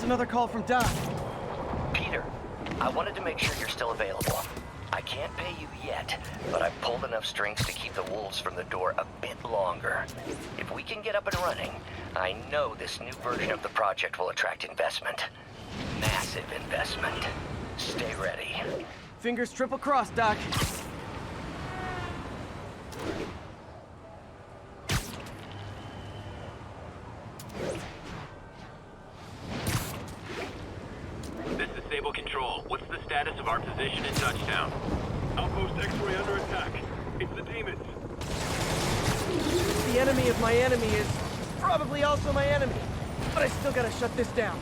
another call from Doc. Peter, I wanted to make sure you're still available. I can't pay you yet, but I've pulled enough strings to keep the wolves from the door a bit longer. If we can get up and running, I know this new version of the project will attract investment. Massive investment. Stay ready. Fingers triple crossed, Doc. This is Sable Control. What's the status of our position in touchdown? Outpost X-ray under attack. It's the demons. The enemy of my enemy is probably also my enemy. But I still gotta shut this down.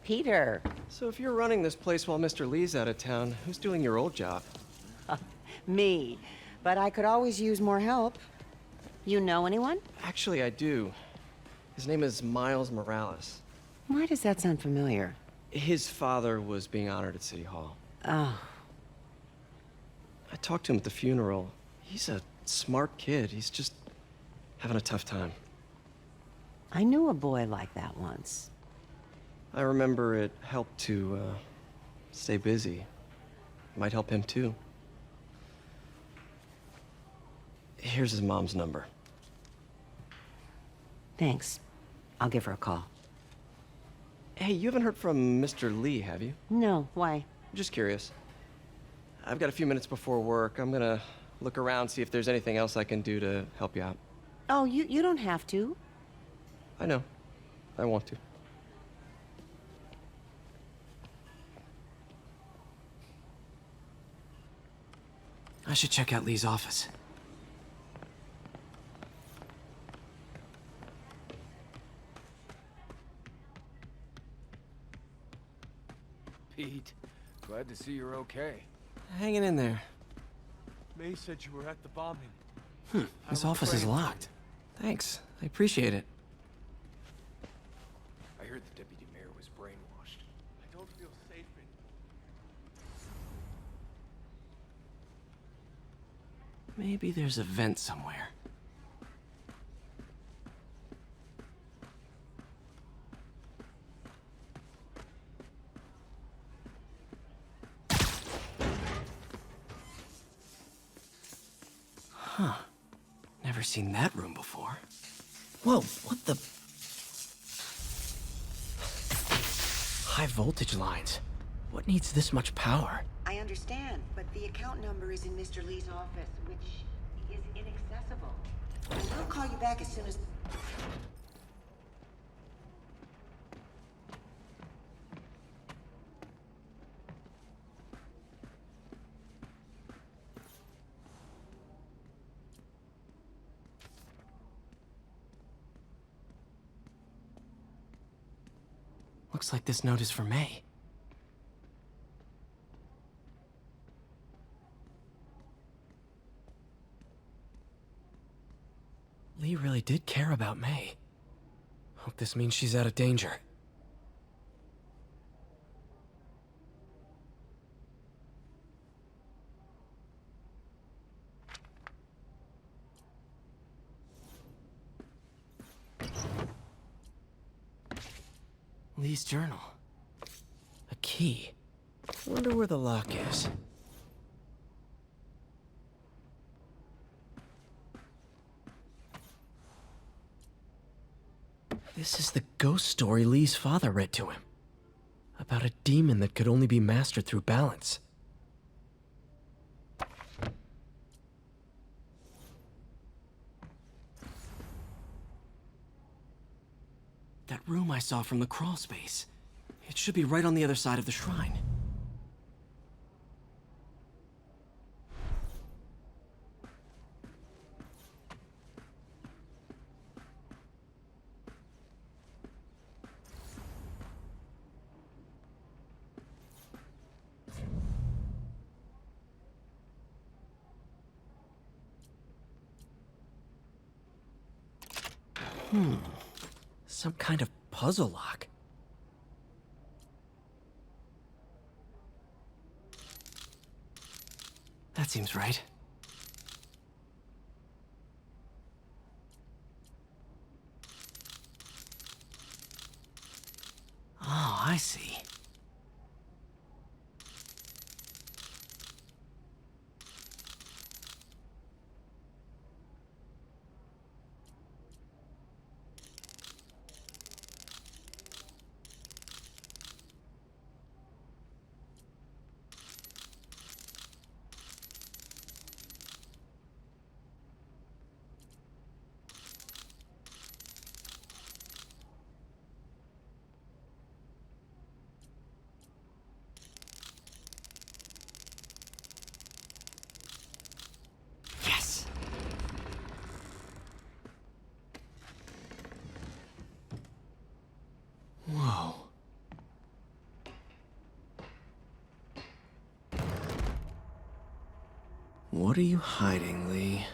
Peter. So if you're running this place while Mr. Lee's out of town, who's doing your old job? Me. But I could always use more help. You know anyone? Actually, I do. His name is Miles Morales. Why does that sound familiar? His father was being honored at City Hall. Oh. I talked to him at the funeral. He's a smart kid. He's just having a tough time. I knew a boy like that once. I remember it helped to stay busy. Might help him too. Here's his mom's number. Thanks. I'll give her a call. Hey, you haven't heard from Mr. Lee, have you? No, why? Just curious. I've got a few minutes before work. I'm gonna look around, see if there's anything else I can do to help you out. Oh, you don't have to. I know. I want to. I should check out Lee's office. Pete, glad to see you're okay. Hanging in there. May said you were at the bombing. His office is locked. Thanks. I appreciate it. I heard the deputy mayor was brainwashed. I don't feel safe in... Maybe there's a vent somewhere. Huh. Never seen that room before. Whoa, what the... High voltage lines. What needs this much power? I understand, but the account number is in Mr. Lee's office, which is inaccessible. I'll call you back as soon as... Looks like this note is for May. Lee really did care about May. Hope this means she's out of danger. Lee's journal. A key. Wonder where the lock is. This is the ghost story Lee's father read to him. About a demon that could only be mastered through balance. That room I saw from the crawl space. It should be right on the other side of the shrine. Some kind of puzzle lock. That seems right. Oh, I see. Yes! Whoa. What are you hiding, Lee?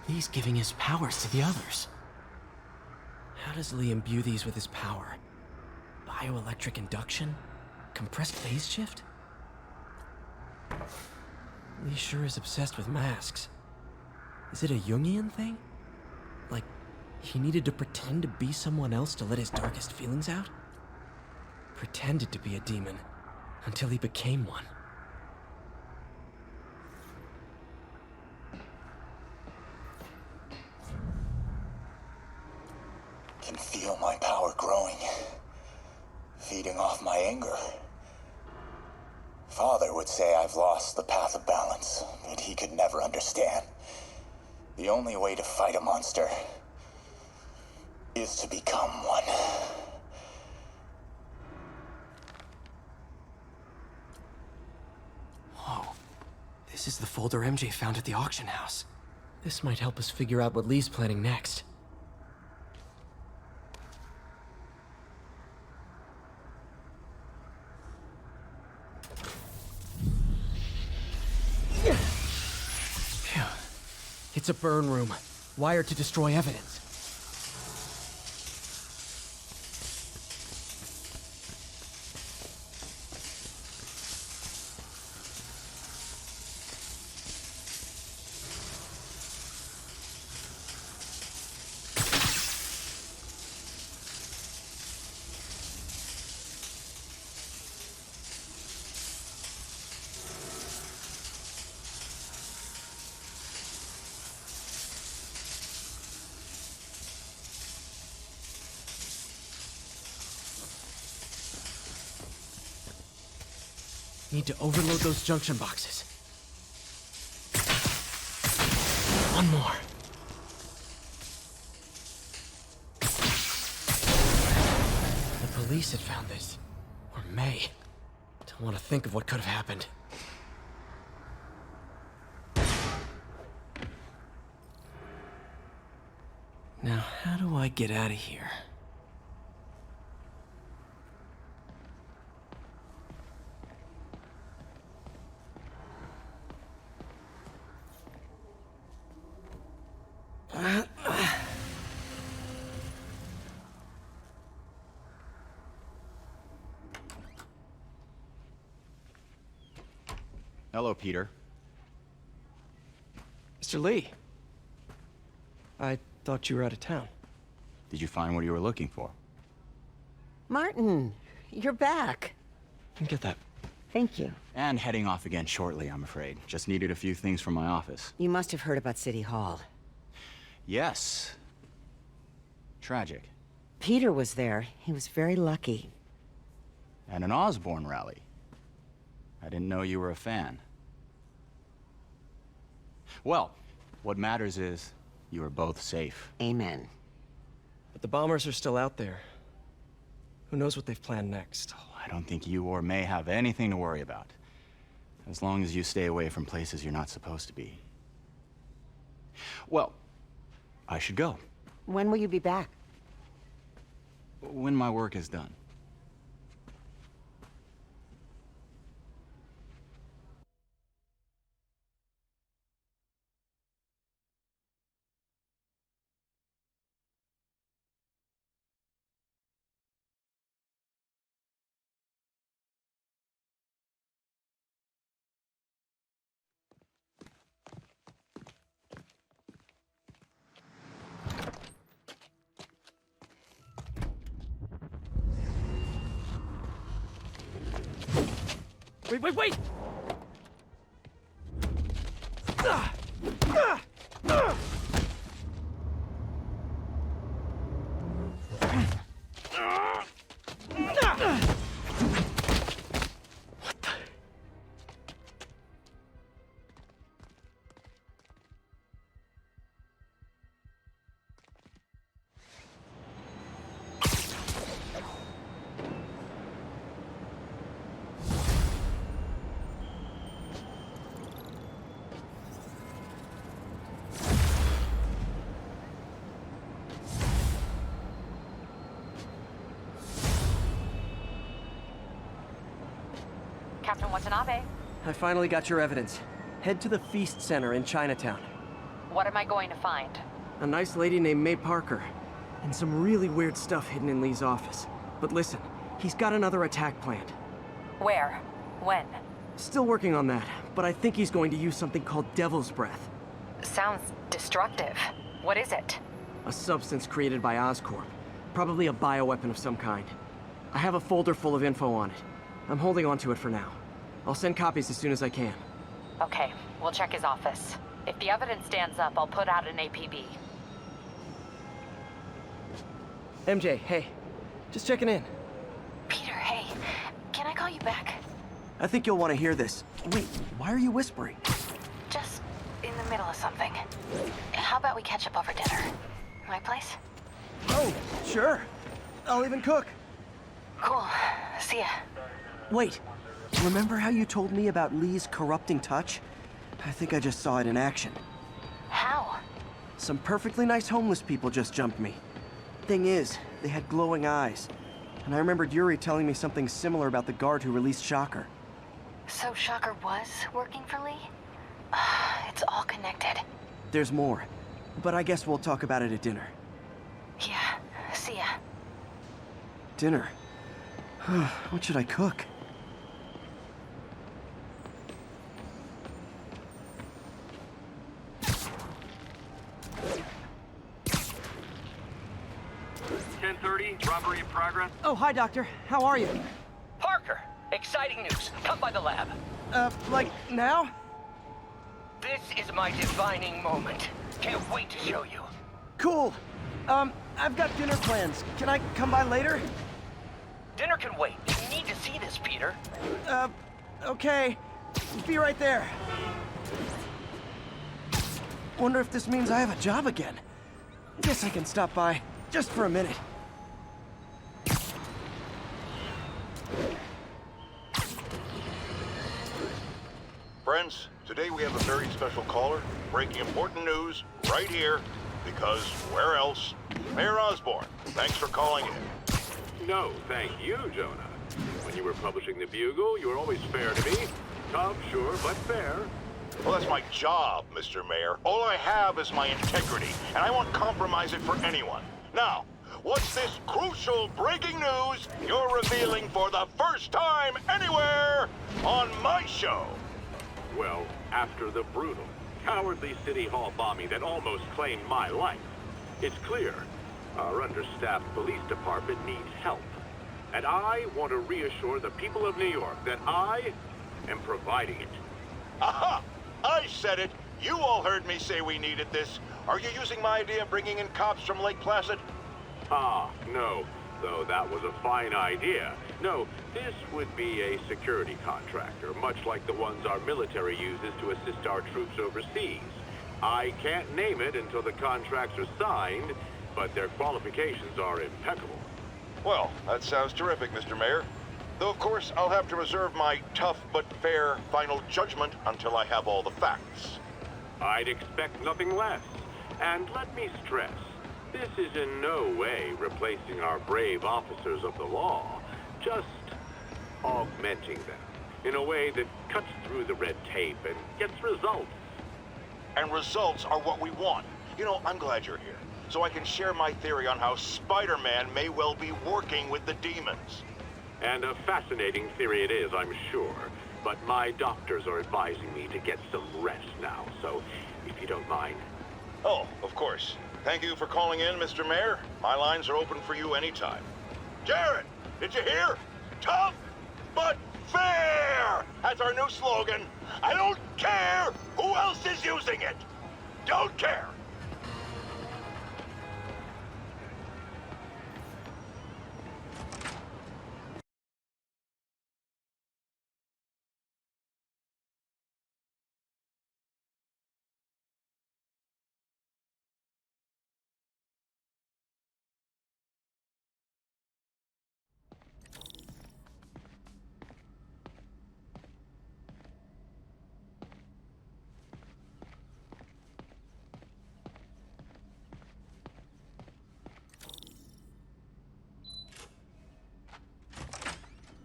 Lee's giving his powers to the others. How does Lee imbue these with his power? Bioelectric induction? Compressed phase shift? Lee sure is obsessed with masks. Is it a Jungian thing? Like, he needed to pretend to be someone else to let his darkest feelings out? Pretended to be a demon, until he became one. Can feel my power growing, feeding off my anger. Father would say I've lost the path of balance, but he could never understand. The only way to fight a monster is to become one. Whoa. This is the folder MJ found at the auction house. This might help us figure out what Lee's planning next. Phew. It's a burn room, wired to destroy evidence. Need to overload those junction boxes. One more. The police had found this. Or may. Don't want to think of what could have happened. Now, how do I get out of here? Hello, Peter. Mr. Lee. I thought you were out of town. Did you find what you were looking for? Martin, you're back. Get that. Thank you. And heading off again shortly, I'm afraid. Just needed a few things from my office. You must have heard about City Hall. Yes. Tragic. Peter was there. He was very lucky. And an Osborne rally. I didn't know you were a fan. Well, what matters is you are both safe. Amen. But the bombers are still out there. Who knows what they've planned next? Oh, I don't think you or May have anything to worry about. As long as you stay away from places you're not supposed to be. Well, I should go. When will you be back? When my work is done. Wait! Captain Watanabe, I finally got your evidence. Head to the Feast Center in Chinatown. what am I going to find? A nice lady named May Parker. And some really weird stuff hidden in Lee's office. But listen, he's got another attack planned. Where? When? Still working on that, but I think he's going to use something called Devil's Breath. Sounds destructive. What is it? A substance created by Oscorp. Probably a bioweapon of some kind. I have a folder full of info on it. I'm holding on to it for now. I'll send copies as soon as I can. Okay, we'll check his office. If the evidence stands up, I'll put out an APB. MJ, hey. Just checking in. Peter, hey. Can I call you back? I think you'll want to hear this. Wait, why are you whispering? Just in the middle of something. How about we catch up over dinner? My place? Oh, sure. I'll even cook. Cool. See ya. Wait, remember how you told me about Lee's corrupting touch? I think I just saw it in action. How? Some perfectly nice homeless people just jumped me. Thing is, they had glowing eyes. And I remembered Yuri telling me something similar about the guard who released Shocker. So Shocker was working for Lee? It's all connected. There's more, but I guess we'll talk about it at dinner. Yeah, see ya. Dinner? What should I cook? Robbery in progress. Oh, hi, Doctor. How are you? Parker, exciting news. Come by the lab. Like, now? This is my defining moment. Can't wait to show you. Cool. I've got dinner plans. Can I come by later? Dinner can wait. You need to see this, Peter. Okay. Be right there. Wonder if this means I have a job again. Guess I can stop by, just for a minute. Friends, today we have a very special caller, breaking important news right here, because where else? Mayor Osborn, thanks for calling in. No, thank you, Jonah. When you were publishing the Bugle, you were always fair to me. Tough, sure, but fair. Well, that's my job, Mr. Mayor. All I have is my integrity, and I won't compromise it for anyone. Now, what's this crucial breaking news you're revealing for the first time anywhere on my show? Well, after the brutal, cowardly City Hall bombing that almost claimed my life, it's clear our understaffed police department needs help. And I want to reassure the people of New York that I am providing it. Aha! I said it! You all heard me say we needed this. Are you using my idea of bringing in cops from Lake Placid? Ah, no. Though that was a fine idea. No, this would be a security contractor, much like the ones our military uses to assist our troops overseas. I can't name it until the contracts are signed, but their qualifications are impeccable. Well, that sounds terrific, Mr. Mayor. Though, of course, I'll have to reserve my tough but fair final judgment until I have all the facts. I'd expect nothing less. And let me stress, this is in no way replacing our brave officers of the law, just augmenting them in a way that cuts through the red tape and gets results. And results are what we want. You know, I'm glad you're here, so I can share my theory on how Spider-Man may well be working with the demons. And a fascinating theory it is, I'm sure. But my doctors are advising me to get some rest now, so if you don't mind. Oh, of course. Thank you for calling in, Mr. Mayor. My lines are open for you anytime. Jared, did you hear? Tough, but fair! Mayor as our new slogan. I don't care who else is using it. Don't care.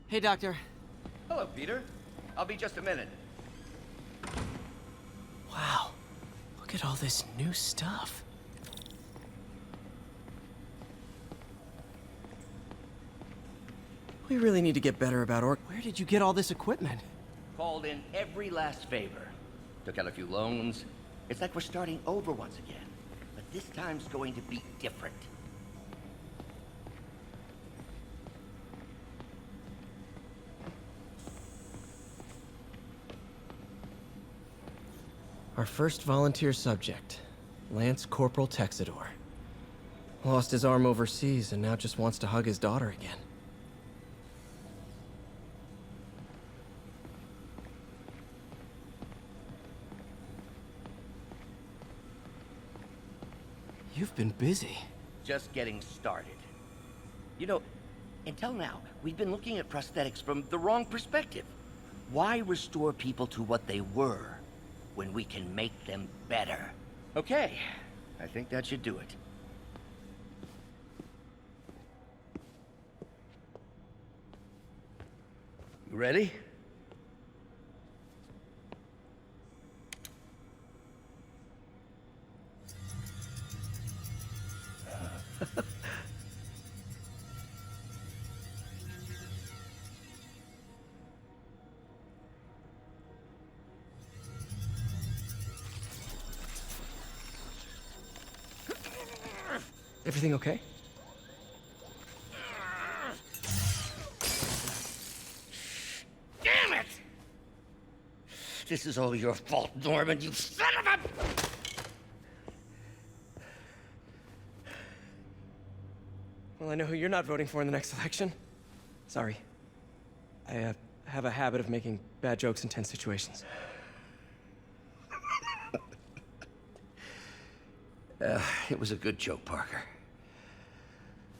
Hey, Doctor. Hello, Peter. I'll be just a minute. Wow. Look at all this new stuff. We really need to get better about Where did you get all this equipment? Called in every last favor. Took out a few loans. It's like we're starting over once again. But this time's going to be different. Our first volunteer subject, Lance Corporal Texador. Lost his arm overseas and now just wants to hug his daughter again. You've been busy. Just getting started. You know, until now, we've been looking at prosthetics from the wrong perspective. Why restore people to what they were when we can make them better? Okay, I think that should do it. You ready? Everything okay? Damn it! This is all your fault, Norman, you son of a... Well, I know who you're not voting for in the next election. Sorry. I have a habit of making bad jokes in tense situations. It was a good joke, Parker.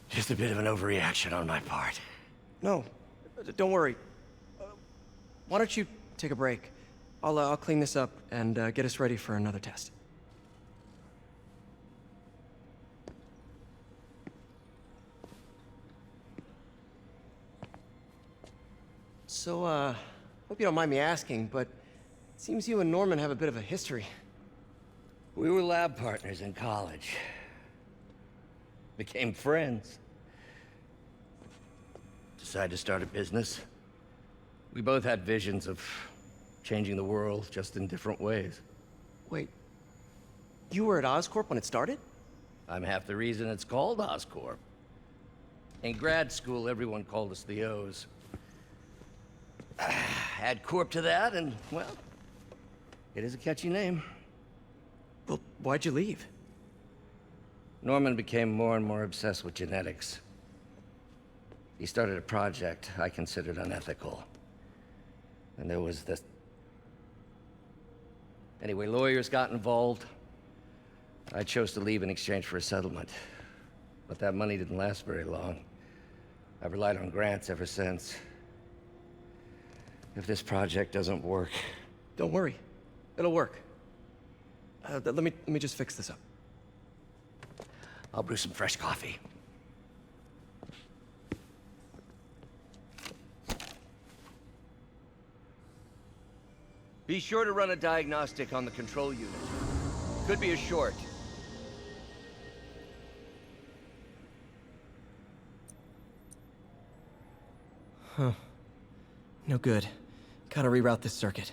Just a bit of an overreaction on my part. No, don't worry. Why don't you take a break? I'll clean this up and get us ready for another test. So, hope you don't mind me asking, but it seems you and Norman have a bit of a history. We were lab partners in college. Became friends. Decided to start a business. We both had visions of changing the world, just in different ways. Wait, you were at Oscorp when it started? I'm half the reason it's called Oscorp. In grad school, everyone called us the O's. Add Corp to that, and, well, it is a catchy name. Well, why'd you leave? Norman became more and more obsessed with genetics. He started a project I considered unethical. And there was this... Anyway, lawyers got involved. I chose to leave in exchange for a settlement. But that money didn't last very long. I've relied on grants ever since. If this project doesn't work... Don't worry. It'll work. Let me just fix this up. I'll brew some fresh coffee. Be sure to run a diagnostic on the control unit. Could be a short. Huh. No good. Gotta reroute this circuit.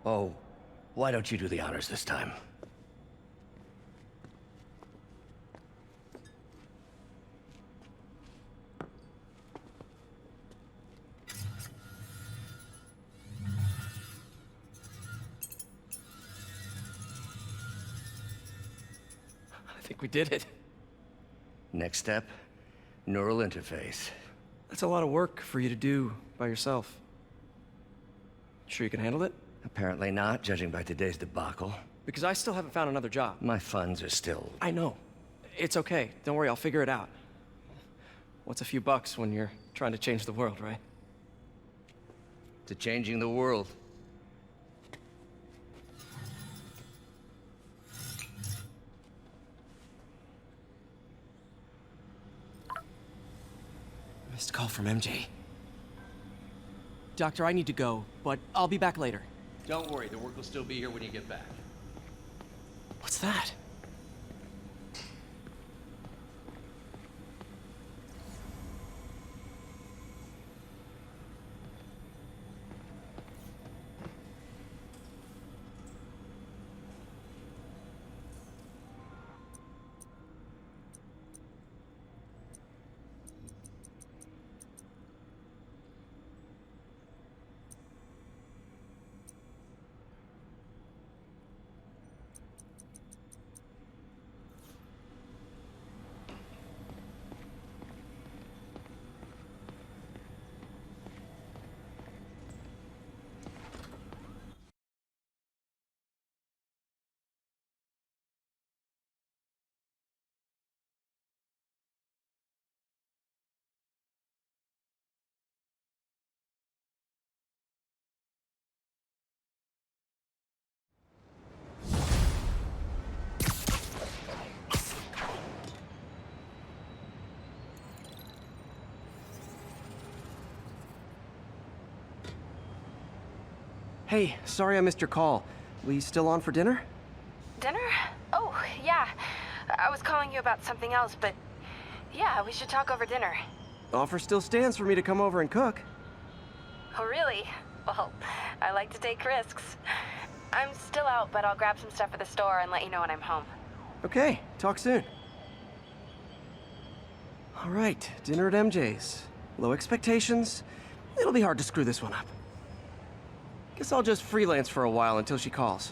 Oh, why don't you do the honors this time? I think we did it. Next step, neural interface. That's a lot of work for you to do by yourself. Sure you can handle it? Apparently not, judging by today's debacle. Because I still haven't found another job. My funds are still... I know. It's okay. Don't worry, I'll figure it out. What's a few bucks when you're trying to change the world, right? to changing the world. Missed call from MJ. Doctor, I need to go, but I'll be back later. Don't worry, the work will still be here when you get back. What's that? Hey, sorry I missed your call. We still on for dinner? Dinner? Oh, yeah. I was calling you about something else, but yeah, we should talk over dinner. Offer still stands for me to come over and cook. Oh, really? Well, I like to take risks. I'm still out, but I'll grab some stuff at the store and let you know when I'm home. Okay, talk soon. All right, dinner at MJ's. Low expectations. It'll be hard to screw this one up. Guess I'll just freelance for a while until she calls.